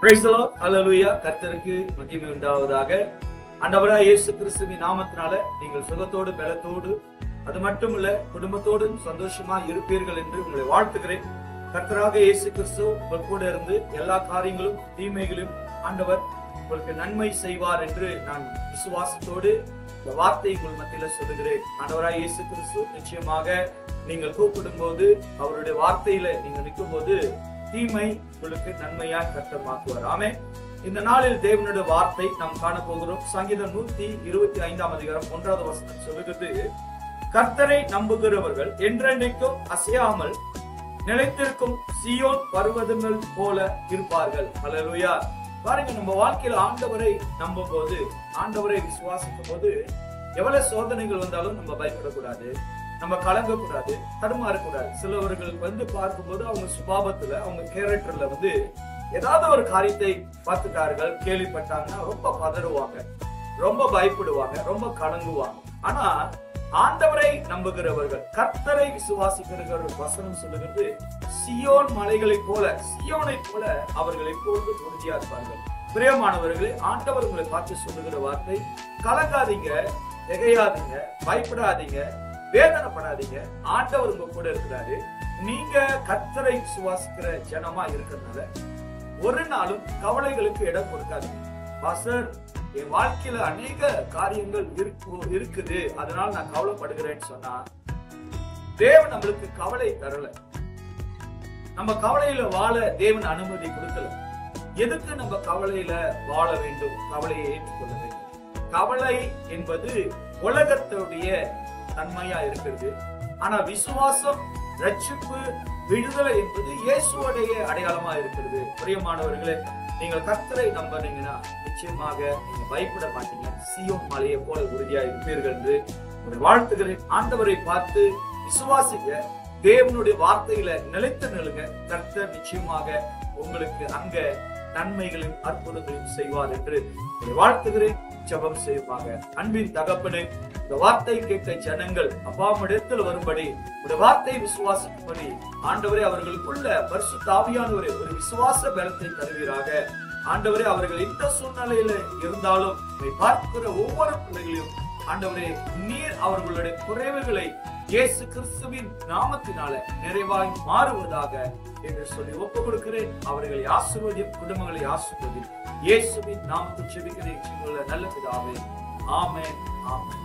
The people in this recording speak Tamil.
Praise the Lord. Hallelujah. கர்த்தருக்கு மகிமை உண்டாவதாக. ஆண்டவராகிய இயேசு கிறிஸ்துவின் நாமத்தினால நீங்கள் சுகத்தோடு பலத்தோடு அது மட்டுமல்ல குடும்பத்தோடு சந்தோஷமா இருப்பீர்கள் என்று உங்களை வாழ்த்துகிறேன். கர்த்தராக இயேசு கிறிஸ்து உங்கள் கூட இருந்து எல்லா காரியங்களும் தீமைகளும் ஆண்டவர் உங்களுக்கு நன்மை செய்வார் என்று நான் விசுவாசத்தோடு இந்த வார்த்தை உங்கள் மத்தியில சொல்லுகிறேன். ஆண்டவராக இயேசு கிறிஸ்து நிச்சயமாக நீங்கள் கூப்பிடும் போது அவருடைய வார்த்தையில நீங்க நிற்கும் போது தீமை உங்களுக்கு நன்மையா கர்த்தர் மாற்றுவார். ஆமென். இந்த நாளில் தேவனுடைய வார்த்தை நாம் காண போகிறோம். சங்கீதம் 125 அதிகாரம் 1வது வசனம் சொல்லுகிறது, கர்த்தரை நம்புகிறவர்கள் என்றென்றைக்கும் அசையாமல் நிலைத்திருக்கும் சீயோன் பர்வதங்கள் போல இருப்பார்கள். ஹல்லேலூயா. பாருங்க, நம்ம வாழ்க்கையில ஆண்டவரை நம்பும் போது, ஆண்டவரை விசுவாசிக்கும் போது எவ்வளவு சோதனைகள் வந்தாலும் நம்ம பயப்படக்கூடாது, நம்ம கலங்கக்கூடாது, தடுமாறக்கூடாது. சிலவர்களுக்கு பார்க்கும்போது அவங்க சுபாவத்துல அவங்க கேரக்டர்ல ஏதாவது ஒரு காரியத்தை பார்த்துட்டார்கள், கேள்விப்பட்டாங்கன்னா ரொம்ப பதறுவாங்க, ரொம்ப பயப்படுவாங்க, ரொம்ப கலங்குவாங்க. ஆனா ஆண்டவரை நம்புகிறவர்கள், கர்த்தரை விசுவாசிக்கிறவர்கள் வசனம் சொல்லுகிறது, சியோன் மலைகளை போல, சியோனை போல அவர்கள் எப்பொழுது உறுதியா இருப்பார்கள். பிரியமானவர்களே, ஆண்டவர் உங்களை பார்த்து சொல்லுகிற வார்த்தை, கலங்காதீங்க, திகையாதீங்க, பயப்படாதீங்க, வேதனைப்படாதீங்க. ஆண்டவர் உங்க கூட இருக்கிறாரு. நீங்க கர்த்தரை விசுவாசிக்கிற ஜனமா இருக்கிறதுனால ஒரு நாளும் கவலைகளுக்கு இடம் கொடுக்காதீங்க. பாஸ்டர், என் வாழ்க்கையில அநேக காரியங்கள் இருக்குது, அதனால நான் கவலைப்படுகிறேன்னு சொன்னா தேவன் நம்மளுக்கு கவலை தரல. நம்ம கவலையில வாழ தேவன் அனுமதி கொடுக்கல. எதுக்கு நம்ம கவலையில வாழ வேண்டும்? கவலையை ஏற்றுக்கொள்ள வேண்டும். கவலை என்பது உலகத்துடைய தன்மையா இருக்கிறது. ஆனா விசுவாசம், ரட்சிப்பு, விடுதலை என்பது இயேசுவுடைய அடையாளமா இருக்கிறது. பிரியமானவர்களே, நீங்கள் கர்த்தரை நம்புறீங்கன்னா நிச்சயமாக நீங்க பயப்பட மாட்டீங்க, சீயோன் மலையை போல உறுதியா இருப்பீர்கள் என்று வாழ்த்துகிறேன். ஆண்டவரை பார்த்து விசுவாசிக்க, தேவனுடைய வார்த்தையில நிலைத்து நிலுங்க. கர்த்தர் நிச்சயமாக உங்களுக்கு அங்க நன்மைகளையும் அற்புதங்களையும் செய்வார் என்று வாழ்த்துகிறேன். ஜெபம் செய்வாங்க. அன்பின் தகப்பனே, இந்த வார்த்தை கேட்ட ஜனங்கள் அப்பாவிடத்தில் வரும்படி, இந்த வார்த்தை விசுவாசிக்கும்படி ஆண்டவரே அவர்களுக்குள்ள பரிசுத்த ஆவியானவரே ஒரு விசுவாச பலத்தை தருவீராக. ஆண்டவரே, அவர்கள் எந்த சூழ்நிலையில இருந்தாலும் பார்க்கிற ஒவ்வொரு பிள்ளைகளையும் ஆண்டவரே நீர் அவர்களுடைய குறைவுகளை இயேசு கிறிஸ்துவின் நாமத்தினால நிறைவாய் மாறுவதாக என்று சொல்லி ஒப்புக் கொடுக்கிறேன். அவர்களை ஆசீர்வதியும், குடும்பங்களை ஆசீர்வதியும். இயேசுவின் நாமத்தில் ஜெபிக்கிறேன் நல்ல பிதாவே. ஆமென், ஆமென்.